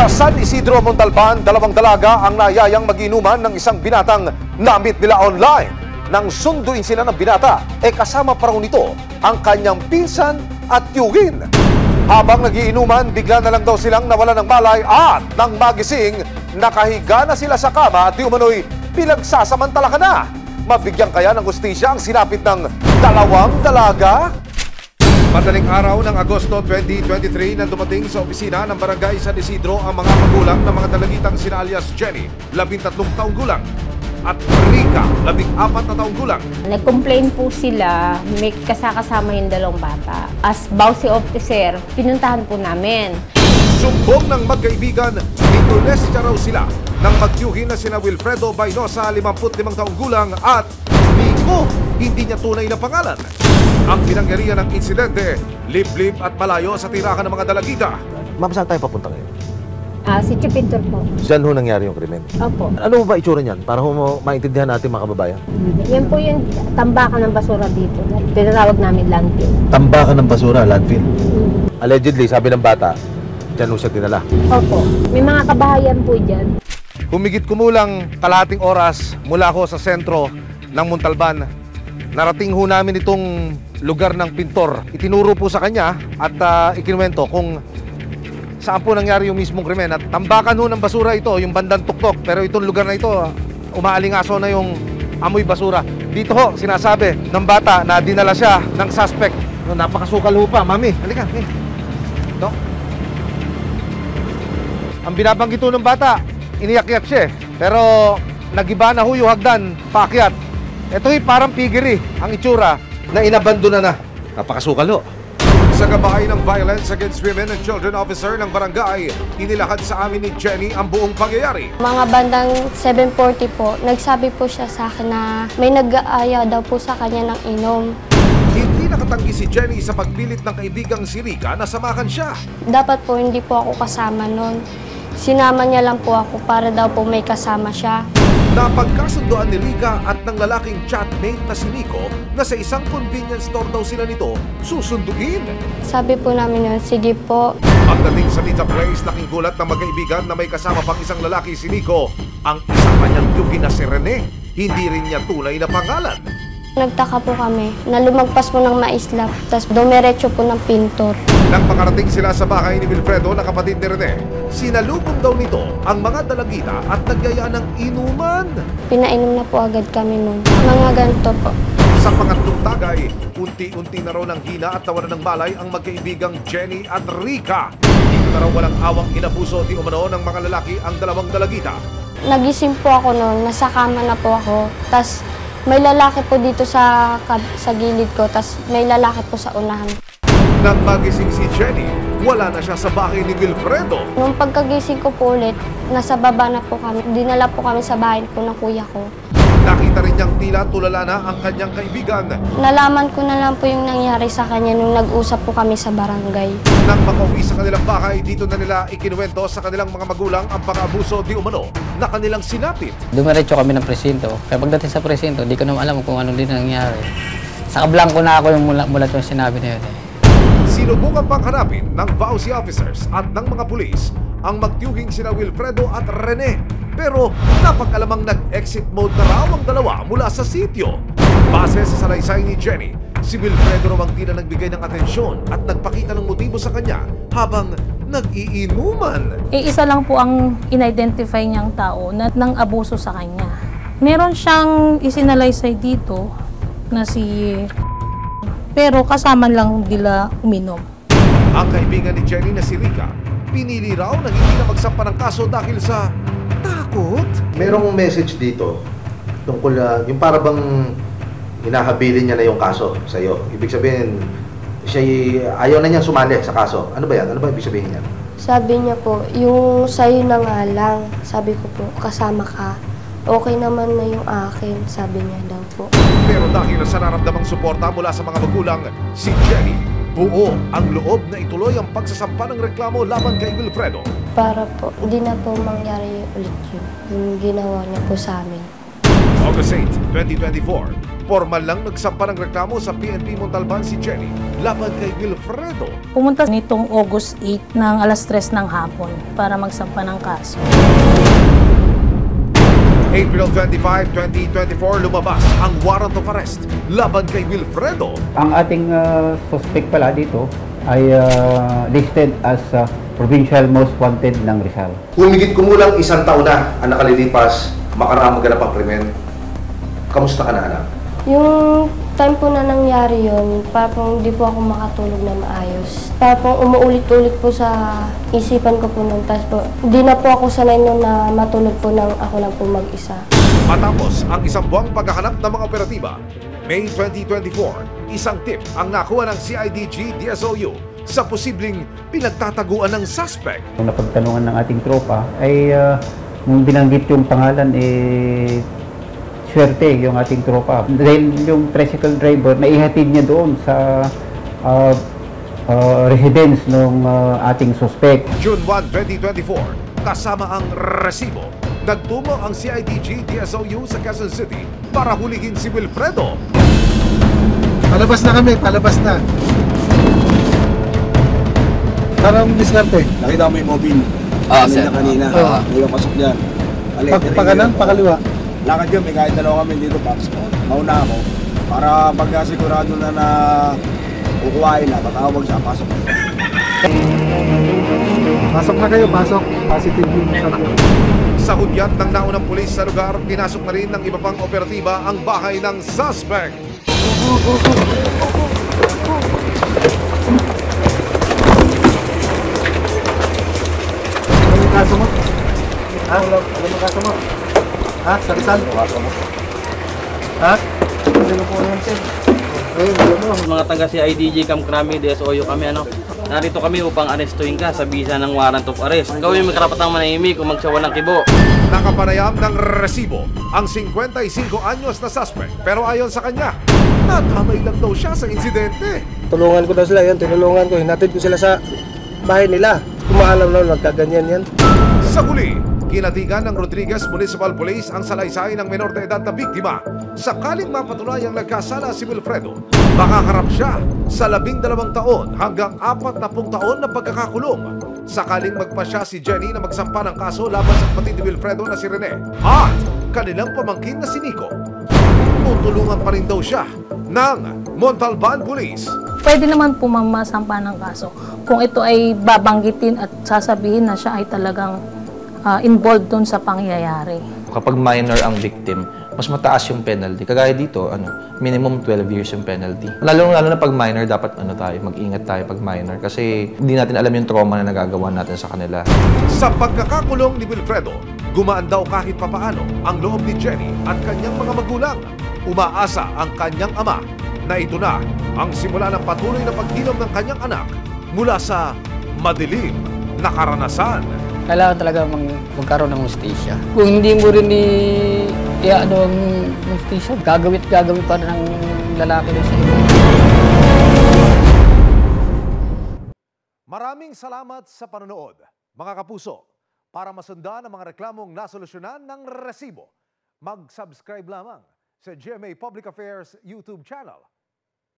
Sa San Isidro, Montalban, dalawang dalaga ang nayayang mag-inuman ng isang binatang na-meet nila online. Nang sunduin sila ng binata, kasama pa raw nito ang kanyang pinsan at tiyugin. Habang nagiinuman, bigla na lang daw silang nawala ng malay at nang magising, nakahiga na sila sa kama at di umano'y pinagsasamantala ka na. Mabigyan kaya ng hustisya ang sinapit ng dalawang dalaga? Madaling araw ng Agosto 2023 nang dumating sa opisina ng Barangay San Isidro ang mga magulang ng mga dalagitang sina alias Jenny, 13 taong gulang, at Rica, 14 na taong gulang. Nag-complain po sila, may kasama yung dalawang bata. As bawsi officer, pinuntahan po namin. Sumbong ng magkaibigan, minolestya raw sila nang magtiyuhin na sina Wilfredo Bainosa, 55 taong gulang, at Nico, hindi niya tunay na pangalan. Ang pinangyarihan ng insidente, liblib at malayo sa tirahan ng mga dalagita. Ma'am, saan tayo papunta ngayon? Si Chipintor po. Saan ho nangyari yung krimen? Opo. Ano ba itsura niyan? Para ho maintindihan natin mga kababayan. Yan po yung tambakan ng basura dito. Tinatawag namin landfill. Tambakan ng basura, landfill? Allegedly, sabi ng bata, dyan ho siya dinala. Opo. May mga kabahayan po dyan. Humigit kumulang kalahating oras mula ako sa sentro ng Montalban. Narating ho namin itong lugar ng pintor. Itinuro po sa kanya at ikinuwento kung saan po nangyari yung mismong krimen. At tambakan ho ng basura ito, yung bandang tuktok. Pero itong lugar na ito, umaalingaso na yung amoy basura. Dito ho, sinasabi ng bata na dinala siya ng suspect. Napakasukal ho pa. Mami, halika. Ito. Ang binabanggit ho ng bata, iniyak-iyak siya. Pero nagiba na ho yung hagdan, paakyat. Ito'y parang pigiri ang itsura na inabandona na. Napakasukal ho. Sa gabay ng Violence Against Women and Children Officer ng barangay, inilahad sa amin ni Jenny ang buong pangyayari. Mga bandang 7:40 po, nagsabi po siya sa akin na may nag-aaya daw po sa kanya ng inom. Hindi nakatanggi si Jenny sa pagpilit ng kaibigang si Rica na samahan siya. Dapat po hindi po ako kasama nun. Sinama niya lang po ako para daw po may kasama siya. Napagkasundoan ni Rica at ng lalaking chatmate na si Nico na sa isang convenience store daw sila nito susunduin. Sabi po namin yun, sige po. Pagdating sa pizza place, laking gulat ng magkaibigan na may kasama pang isang lalaki si Nico. Ang isang kanyang tiyuhin na si Rene, hindi rin niya tunay na pangalan. Nagtaka po kami na lumagpas po ng maislap, tapos dumiretso po ng pintor. Nang makarating sila sa bahay ni Wilfredo na kapatid ni Rene, sinalubong daw nito ang mga dalagita at nagyaya ng inuman. Pinainom na po agad kami nun. Mga ganito po. Sa pangatlong tagay, unti-unti na raw ng hina at nawalan ng malay ang magkaibigang Jenny at Rica. Dito na raw walang awang inabuso di umano ng mga lalaki ang dalawang dalagita. Nagising po ako noon, nasa kama na po ako, tas may lalaki po dito sa gilid ko, tas may lalaki po sa unahan. Nang magising si Jenny, wala na siya sa bahay ni Wilfredo. Nung pagkagising ko po ulit, nasa baba na po kami. Dinala po kami sa bahay po ng kuya ko. Nakita rin niyang tila tulala na ang kanyang kaibigan. Nalaman ko na lang po yung nangyari sa kanya nung nag-usap po kami sa barangay. Nang makauwi sa kanilang bahay, dito na nila ikinuwento sa kanilang mga magulang ang pang-abuso di umano na kanilang sinapit. Dumiretso kami ng presinto. Kaya pagdating sa presinto, di ko naman alam kung ano din nangyari. Sa kablangko na ako yung mula yung sinabi na yun. Sinubukan pang hanapin ng VAUSI officers at ng mga pulis ang magtiyuhing sina Wilfredo at Rene. Pero napag-alamang nag-exit mode na raw ang dalawa mula sa sitio. Base sa salaysay ni Jenny, si Wilfredo raw ang di na nagbigay ng atensyon at nagpakita ng motibo sa kanya habang nag-iinuman. Isa lang po ang in-identify niyang tao na nang abuso sa kanya. Meron siyang isinalaysay dito na si... pero kasama lang nila uminom. Ang kaibigan ni Jenny na si Rica, pinili raw na hindi na magsampa ng kaso dahil sa takot. Merong message dito tungkol yung para bang hinahabilin niya na yung kaso sa iyo. Ibig sabihin, siya ayaw na niya sumali sa kaso. Ano ba yan? Ano ba ibig sabihin niya? Sabi niya po, yung sa'yo na nga lang. Sabi ko po, kasama ka. Okay naman na yung akin, sabi niya daw po. Pero dahil sa nararamdamang suporta mula sa mga magulang, si Jenny, buo ang loob na ituloy ang pagsasampa ng reklamo laban kay Wilfredo. Para po, hindi na po mangyari ulit yun. Yung ginawa niya po sa amin. August 8, 2024, formal lang nagsampa ng reklamo sa PNP Montalban si Jenny laban kay Wilfredo. Pumunta nitong August 8 ng alas 3 ng hapon para magsampa ng kaso. April 25, 2024, lumabas ang warrant of arrest laban kay Wilfredo. Ang ating suspect pala dito ay listed as provincial most wanted ng Rizal. Humigit kumulang 1 taon na ang nakalilipas makaraang maganap ang krimen. Kamusta ka na, anak? Yung time po na nangyari yun, parang hindi po ako makatulog na maayos. Parang umuulit-ulit po sa isipan ko po nun. Tapos po, hindi na po ako sanay nun na matulog po nang ako lang po mag-isa. Matapos ang isang buwang paghahanap ng mga operatiba, May 2024, isang tip ang nakuha ng CIDG DSOU sa posibleng pinagtataguan ng suspect. Nung napagtanungan ng ating tropa ay nung binanggit yung pangalan swerte yung ating tropa. Dahil yung tricycle driver, naihatid niya doon sa residence ng ating suspect. June 1, 2024, kasama ang resibo, nagtungo ang CIDG DSOU sa Quezon City para hulihin si Wilfredo. Palabas na kami, palabas na. Parang diskarte. Nakita mo yung mobile. Kanina. May pasok dyan. Pagkanan, pakaliwa. Lakad yun, may kahit dalawa kami dito, Paps. Mauna ako. Para pagka sigurado na kukuhain na, tatawag siya, pasok. Pasok na kayo, pasok. Positive yung sabi. Sa hudyat ng naunang pulis sa lugar, pinasok na rin ng iba pang operatiba ang bahay ng suspect. Ano yung kaso mo? Ha? Ano yung kaso mo? Ha? Sa Rizal? Ha? Hindi na po naman sir. Mga taga CIDG Camp Crame, DSOU kami, narito kami upang arestuin ka sa bisa ng warrant of arrest. Ikaw yung may karapatang manahimik kung magsawa ng kibo. Nakapanayam ng resibo ang 55 anyos na suspect, pero ayon sa kanya, nadamay lang daw siya sa insidente. Tulungan ko daw sila yan, tinulungan ko. Hinatid ko sila sa bahay nila. Kung maalam na nagkaganyan yan. Sa huli, kinatigan ng Rodriguez Municipal Police ang salaysay ng menor de edad na biktima. Sakaling mapatunayang nagkasala si Wilfredo, makaharap siya sa 12 taon hanggang 40 taon na pagkakakulong. Sakaling magpasya si Jenny na magsampa ng kaso laban sa kapatid ni Wilfredo na si Rene at kanilang pamangkin na si Nico, tutulungan pa rin daw siya ng Montalban Police. Pwede naman po mamasampa ng kaso kung ito ay babanggitin at sasabihin na siya ay talagang involved dun sa pangyayari. Kapag minor ang victim, mas mataas yung penalty. Kagaya dito, minimum 12 years yung penalty. Lalo na pag minor, dapat mag-ingat tayo pag minor kasi hindi natin alam yung trauma na nagagawa natin sa kanila. Sa pagkakakulong ni Wilfredo, gumaan daw kahit papaano ang loob ni Jenny at kanyang mga magulang. Umaasa ang kanyang ama na ito na ang simula ng patuloy na paghilom ng kanyang anak mula sa madilim na karanasan. Kailangan talaga magkaroon ng hustisya. Kung hindi mo rin ang hustisya, gagawin pa ng lalaki doon sa iba. Maraming salamat sa panonood, mga kapuso. Para masundan ang mga reklamong nasolusyonan ng resibo, mag-subscribe lamang sa GMA Public Affairs YouTube channel